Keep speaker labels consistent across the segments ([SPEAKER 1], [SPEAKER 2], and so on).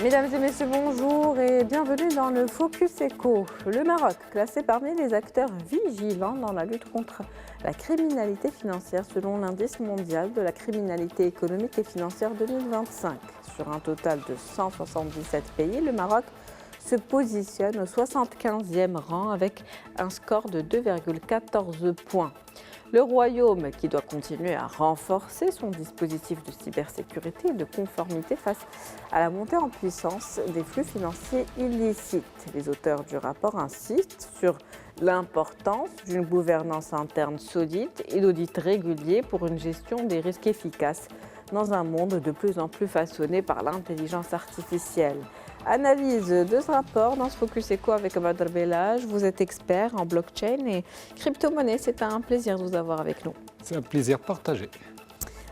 [SPEAKER 1] Mesdames et messieurs, bonjour et bienvenue dans le Focus Éco. Le Maroc, classé parmi les acteurs vigilants dans la lutte contre la criminalité financière selon l'indice mondial de la criminalité économique et financière 2025. Sur un total de 177 pays, le Maroc se positionne au 75e rang avec un score de 2,14 points. Le Royaume, qui doit continuer à renforcer son dispositif de cybersécurité et de conformité face à la montée en puissance des flux financiers illicites. Les auteurs du rapport insistent sur l'importance d'une gouvernance interne solide et d'audits réguliers pour une gestion des risques efficaces dans un monde de plus en plus façonné par l'intelligence artificielle. Analyse de ce rapport dans ce Focus Éco avec Badr Bellaj. Vous êtes expert en blockchain et crypto-monnaie. C'est un plaisir de vous avoir avec nous.
[SPEAKER 2] C'est un plaisir partagé.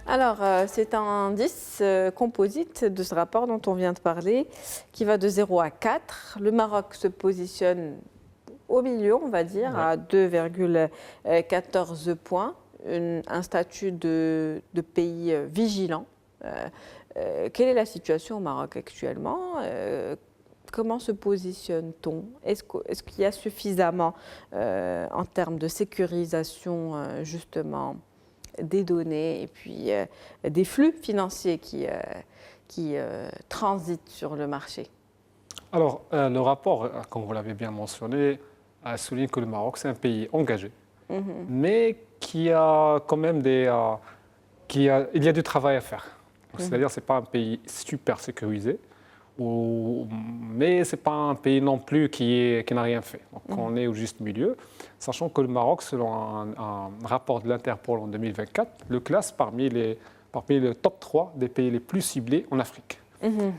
[SPEAKER 1] Alors, c'est un indice composite de ce rapport dont on vient de parler, qui va de 0 à 4. Le Maroc se positionne au milieu, on va dire, à 2,14 points, un statut de pays vigilant. Quelle est la situation au Maroc actuellement? Comment se positionne-t-on? Est-ce qu'il y a suffisamment, en termes de sécurisation, justement, des données et puis des flux financiers qui transitent sur le marché?
[SPEAKER 2] Alors, le rapport, comme vous l'avez bien mentionné, souligne que le Maroc, c'est un pays engagé, mais qui a quand même il y a du travail à faire. C'est-à-dire que ce n'est pas un pays super sécurisé, mais ce n'est pas un pays non plus qui n'a rien fait. Donc on est au juste milieu, sachant que le Maroc, selon un rapport de l'Interpol en 2024, le classe parmi le top 3 des pays les plus ciblés en Afrique.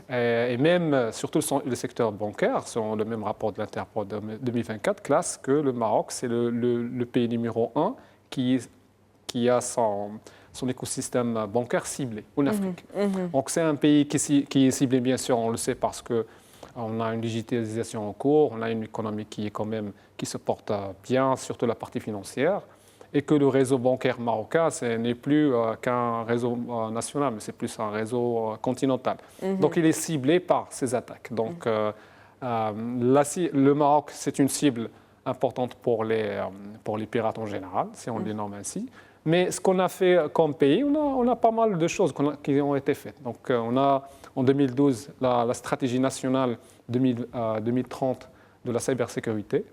[SPEAKER 2] Et même, surtout le secteur bancaire, selon le même rapport de l'Interpol de 2024, classe que le Maroc, c'est le pays numéro 1 qui a son écosystème bancaire ciblé en Afrique. Donc c'est un pays qui est ciblé, bien sûr, on le sait, parce qu'on a une digitalisation en cours, on a une économie qui se porte bien, surtout la partie financière, et que le réseau bancaire marocain, ce n'est plus qu'un réseau national, mais c'est plus un réseau continental. Donc il est ciblé par ces attaques. Donc le Maroc, c'est une cible importante pour les pirates en général, si on les nomme ainsi. Mais ce qu'on a fait comme pays, on a pas mal de choses qui ont été faites. Donc, on a en 2012 la stratégie nationale 2030 de la cybersécurité.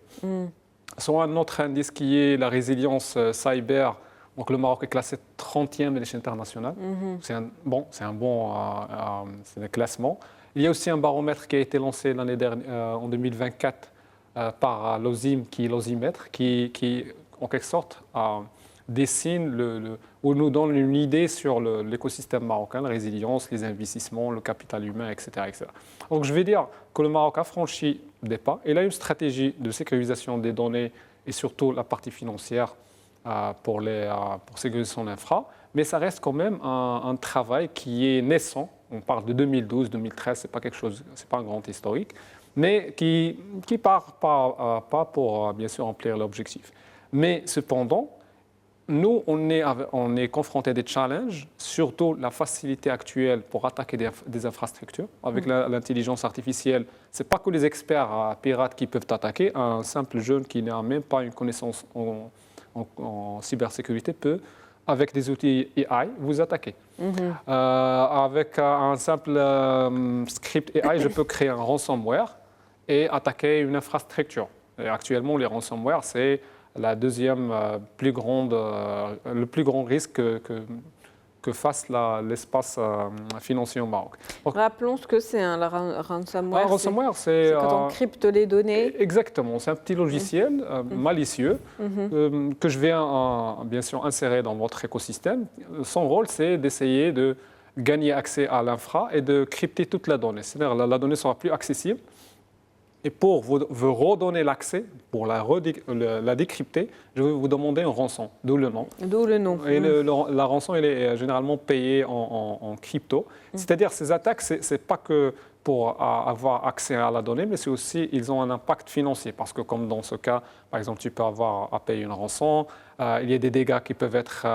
[SPEAKER 2] Soit un autre indice qui est la résilience cyber. Donc, le Maroc est classé 30e à l'échelle internationale. C'est un bon classement. Il y a aussi un baromètre qui a été lancé l'année dernière, en 2024 par l'OSIM, qui est l'osimètre, qui en quelque sorte dessine ou nous donne une idée sur l'écosystème marocain, la résilience, les investissements, le capital humain, etc., etc. Donc je vais dire que le Maroc a franchi des pas. Il a une stratégie de sécurisation des données et surtout la partie financière pour sécuriser son infra, mais ça reste quand même un travail qui est naissant. On parle de 2012, 2013, c'est pas un grand historique, mais qui part pas pour bien sûr remplir l'objectif. Mais cependant, nous, on est confrontés à des challenges, surtout la facilité actuelle pour attaquer des infrastructures. Avec l'intelligence artificielle, ce n'est pas que les experts pirates qui peuvent attaquer. Un simple jeune qui n'a même pas une connaissance en cybersécurité peut, avec des outils AI, vous attaquer. Avec un simple script AI, je peux créer un ransomware et attaquer une infrastructure. Et actuellement, les ransomware, c'est le plus grand risque que fasse l'espace financier au Maroc.
[SPEAKER 1] Donc, rappelons ce que c'est un ransomware.
[SPEAKER 2] Un ransomware, c'est
[SPEAKER 1] quand on crypte les données.
[SPEAKER 2] Exactement, c'est un petit logiciel malicieux que je vais bien sûr insérer dans votre écosystème. Son rôle, c'est d'essayer de gagner accès à l'infra et de crypter toute la donnée. C'est-à-dire la donnée sera plus accessible. Et pour vous redonner l'accès, pour la décrypter, je vais vous demander une rançon, d'où le nom.
[SPEAKER 1] D'où le nom.
[SPEAKER 2] Et la rançon, elle est généralement payée en crypto. C'est-à-dire ces attaques, ce n'est pas que pour avoir accès à la donnée, mais c'est aussi, ils ont un impact financier, parce que comme dans ce cas, par exemple, tu peux avoir à payer une rançon, il y a des dégâts qui peuvent être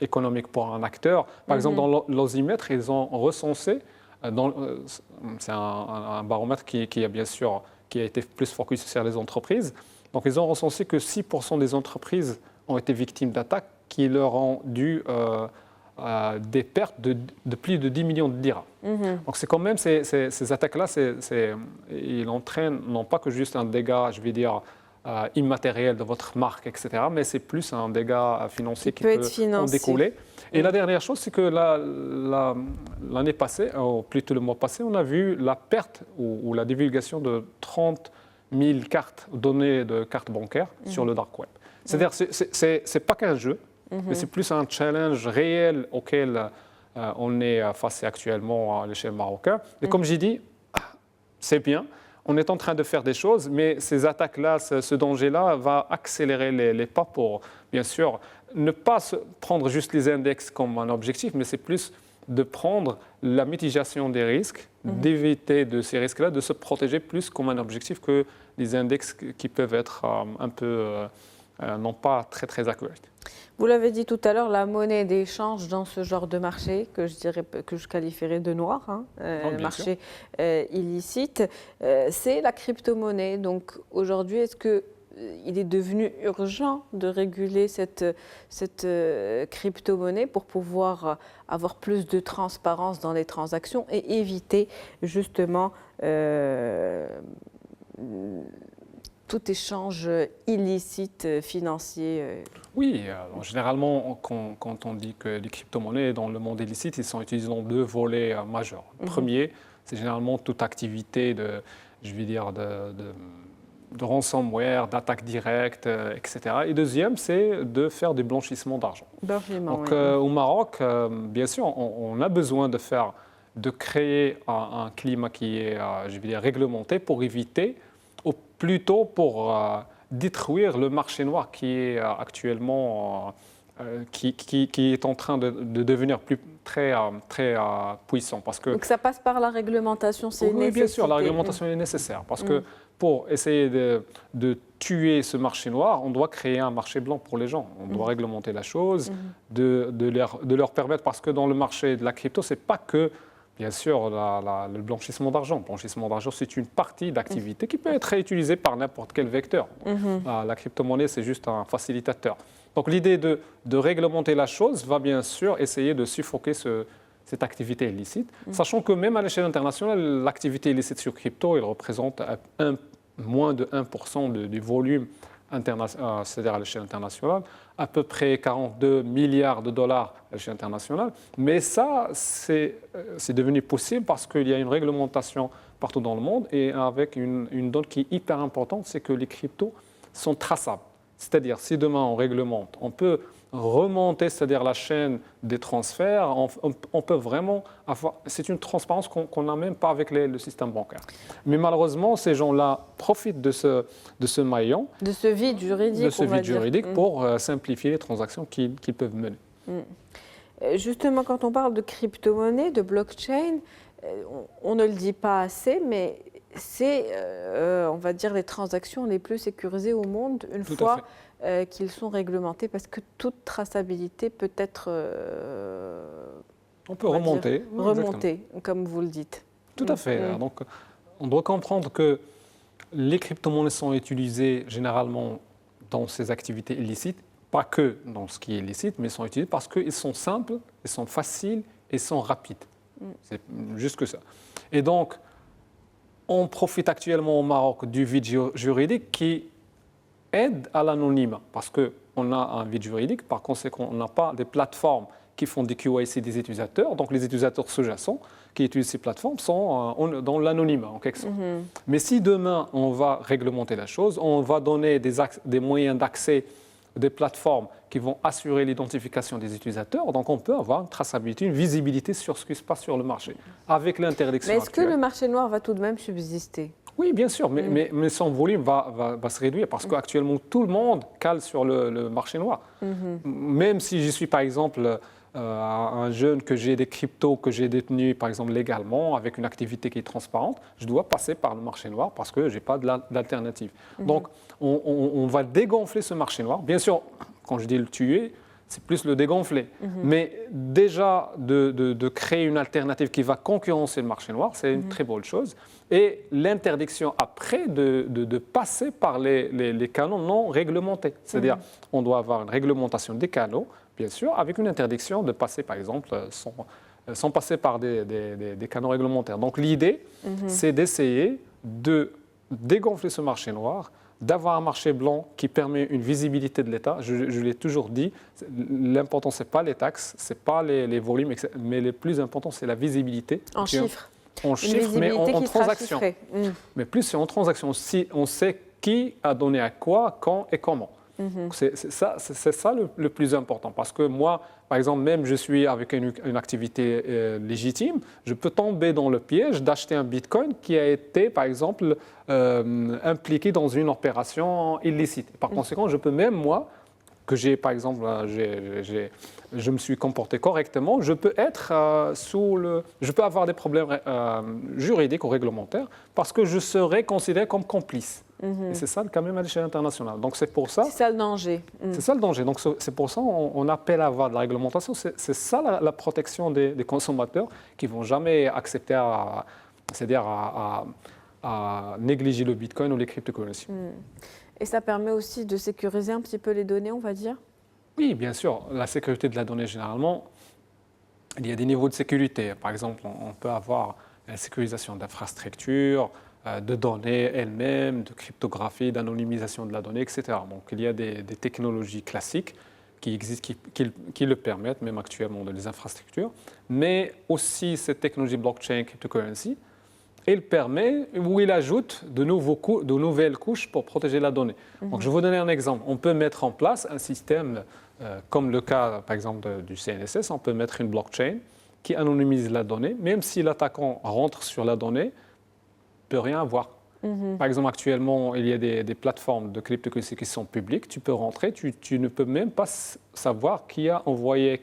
[SPEAKER 2] économiques pour un acteur. Par exemple, dans l'osimètre, ils ont recensé, c'est un baromètre qui a bien sûr, qui a été plus focus sur les entreprises, donc ils ont recensé que 6% des entreprises ont été victimes d'attaques qui leur ont dû des pertes de plus de 10 millions de dirhams. Donc c'est quand même, ces attaques-là, ils entraînent non pas que juste un dégât, je vais dire, immatériel de votre marque, etc., mais c'est plus un dégât financier qui peut en découler. Et la dernière chose, c'est que l'année passée, ou plutôt le mois passé, on a vu la perte ou la divulgation de 30 000 données de cartes bancaires sur le dark web. C'est-à-dire, ce n'est pas qu'un jeu, mais c'est plus un challenge réel auquel on est face actuellement à l'échelle marocaine. Et comme j'ai dit, c'est bien, on est en train de faire des choses, mais ces attaques-là, ce danger-là va accélérer les pas pour, bien sûr, ne pas prendre juste les index comme un objectif, mais c'est plus de prendre la mitigation des risques, d'éviter de ces risques-là, de se protéger plus comme un objectif que les index qui peuvent être un peu, non pas très, très accurate.
[SPEAKER 1] Vous l'avez dit tout à l'heure, la monnaie d'échange dans ce genre de marché, que je qualifierais de noir, marché illicite, c'est la crypto-monnaie. Donc aujourd'hui, est-ce qu'il est devenu urgent de réguler cette crypto-monnaie pour pouvoir avoir plus de transparence dans les transactions et éviter justement tout échange illicite financier?
[SPEAKER 2] Oui, alors, généralement, quand on dit que les crypto-monnaies dans le monde illicite, ils sont utilisés dans deux volets majeurs. Le premier, c'est généralement toute activité de ransomware, d'attaque directe, etc. Et deuxième, c'est de faire du blanchissement d'argent. Donc, au Maroc, bien sûr, on a besoin de créer un climat qui est, réglementé pour éviter, ou plutôt pour détruire le marché noir qui est actuellement, qui est en train de devenir très puissant. Parce que,
[SPEAKER 1] donc ça passe par la réglementation, c'est nécessaire.
[SPEAKER 2] Oui, bien sûr, la réglementation est nécessaire. Parce que pour essayer de tuer ce marché noir, on doit créer un marché blanc pour les gens. On doit réglementer la chose, de leur permettre, parce que dans le marché de la crypto, ce n'est pas que, bien sûr, le blanchissement d'argent. Le blanchissement d'argent, c'est une partie d'activité qui peut être réutilisée par n'importe quel vecteur. La crypto-monnaie, c'est juste un facilitateur. Donc l'idée de réglementer la chose va bien sûr essayer de suffoquer cette activité illicite, sachant que même à l'échelle internationale, l'activité illicite sur crypto, il représente moins de 1% du volume, c'est-à-dire à l'échelle internationale, à peu près 42 milliards de dollars à l'échelle internationale. Mais ça, c'est devenu possible parce qu'il y a une réglementation partout dans le monde et avec une donne qui est hyper importante, c'est que les cryptos sont traçables. C'est-à-dire, si demain on réglemente, on peut remonter, c'est-à-dire la chaîne des transferts, on peut vraiment avoir... C'est une transparence qu'on n'a même pas avec le système bancaire. Mais malheureusement, ces gens-là profitent de ce maillon.
[SPEAKER 1] De ce vide juridique,
[SPEAKER 2] de ce vide juridique pour simplifier les transactions qu'ils peuvent mener.
[SPEAKER 1] Justement, quand on parle de crypto-monnaie, de blockchain, on ne le dit pas assez, mais c'est, on va dire, les transactions les plus sécurisées au monde une fois qu'ils sont réglementés, parce que toute traçabilité peut être...
[SPEAKER 2] on peut remonter.
[SPEAKER 1] Remonter, comme vous le dites.
[SPEAKER 2] Tout à fait. Donc, on doit comprendre que les crypto-monnaies sont utilisées généralement dans ces activités illicites, pas que dans ce qui est illicite, mais sont utilisées parce qu'ils sont simples, ils sont faciles et sont rapides. C'est juste que ça. Et donc, on profite actuellement au Maroc du vide juridique qui aide à l'anonymat, parce qu'on a un vide juridique, par conséquent, on n'a pas des plateformes qui font des KYC des utilisateurs, donc les utilisateurs sous-jacents qui utilisent ces plateformes sont dans l'anonymat, en quelque sorte. Mais si demain, on va réglementer la chose, on va donner des moyens d'accès des plateformes qui vont assurer l'identification des utilisateurs, donc on peut avoir une traçabilité, une visibilité sur ce qui se passe sur le marché, avec l'interdiction.
[SPEAKER 1] Mais est-ce que le marché noir va tout de même subsister ?
[SPEAKER 2] Oui, bien sûr, mais son volume va se réduire parce qu'actuellement, tout le monde cale sur le marché noir. Même si je suis, par exemple, un jeune que j'ai des cryptos que j'ai détenus, par exemple, légalement, avec une activité qui est transparente, je dois passer par le marché noir parce que je n'ai pas d'alternative. Donc, on va dégonfler ce marché noir. Bien sûr, quand je dis le tuer, c'est plus le dégonfler. Mais déjà, de créer une alternative qui va concurrencer le marché noir, c'est une très bonne chose. Et l'interdiction après de passer par les canaux non réglementés. C'est-à-dire, on doit avoir une réglementation des canaux, bien sûr, avec une interdiction de passer, par exemple, sans passer par des canaux réglementaires. Donc l'idée, c'est d'essayer de dégonfler ce marché noir, d'avoir un marché blanc qui permet une visibilité de l'État. Je l'ai toujours dit, l'important, ce n'est pas les taxes, ce n'est pas les volumes, mais le plus important, c'est la visibilité.
[SPEAKER 1] En chiffres.
[SPEAKER 2] En chiffres, mais en transactions. Mais plus c'est en transactions. Si on sait qui a donné à quoi, quand et comment. C'est ça le plus important. Parce que moi, par exemple, même je suis avec une activité légitime, je peux tomber dans le piège d'acheter un bitcoin qui a été, par exemple, impliqué dans une opération illicite. Par conséquent, je peux même, moi, que j'ai, par exemple, je me suis comporté correctement, je peux être je peux avoir des problèmes juridiques ou réglementaires parce que je serai considéré comme complice. Et c'est ça quand même à l'échelle internationale. Donc c'est pour ça.
[SPEAKER 1] C'est ça le danger.
[SPEAKER 2] C'est ça le danger. Donc c'est pour ça qu'on appelle à avoir de la réglementation. C'est ça la protection des consommateurs qui vont jamais accepter c'est-à-dire à négliger le Bitcoin ou les cryptocurrencies.
[SPEAKER 1] Et ça permet aussi de sécuriser un petit peu les données, on va dire?
[SPEAKER 2] Oui, bien sûr. La sécurité de la donnée, généralement, il y a des niveaux de sécurité. Par exemple, on peut avoir la sécurisation d'infrastructures, de données elles-mêmes, de cryptographie, d'anonymisation de la donnée, etc. Donc, il y a des technologies classiques qui existent, qui le permettent, même actuellement, dans les infrastructures. Mais aussi, cette technologie blockchain, cryptocurrency, il permet ou il ajoute de nouvelles couches pour protéger la donnée. Donc, je vais vous donner un exemple. On peut mettre en place un système, comme le cas, par exemple, du CNSS, on peut mettre une blockchain qui anonymise la donnée, même si l'attaquant rentre sur la donnée, ne peut rien voir. Par exemple, actuellement, il y a des plateformes de cryptocurrency qui sont publiques. Tu peux rentrer, tu ne peux même pas savoir qui a envoyé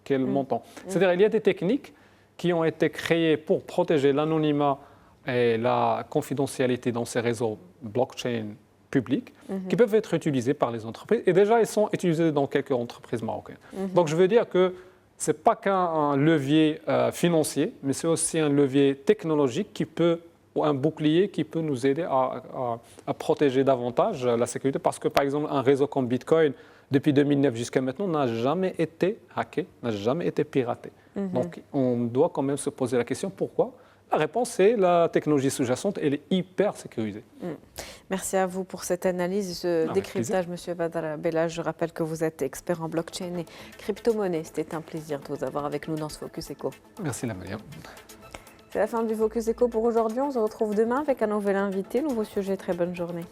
[SPEAKER 2] quel montant. C'est-à-dire, il y a des techniques qui ont été créés pour protéger l'anonymat et la confidentialité dans ces réseaux blockchain publics qui peuvent être utilisés par les entreprises. Et déjà, ils sont utilisés dans quelques entreprises marocaines. Donc, je veux dire que ce n'est pas qu'un levier financier, mais c'est aussi un levier technologique ou un bouclier qui peut nous aider à protéger davantage la sécurité. Parce que, par exemple, un réseau comme Bitcoin, depuis 2009 jusqu'à maintenant, n'a jamais été hacké, n'a jamais été piraté. Donc, on doit quand même se poser la question pourquoi. La réponse, c'est la technologie sous-jacente, elle est hyper sécurisée.
[SPEAKER 1] Merci à vous pour cette analyse et ce décryptage, Monsieur Badr Bella. Je rappelle que vous êtes expert en blockchain et crypto-monnaie. C'était un plaisir de vous avoir avec nous dans ce Focus Eco.
[SPEAKER 2] Merci, Lamalia.
[SPEAKER 1] C'est la fin du Focus Eco pour aujourd'hui. On se retrouve demain avec un nouvel invité, nouveau sujet. Très bonne journée.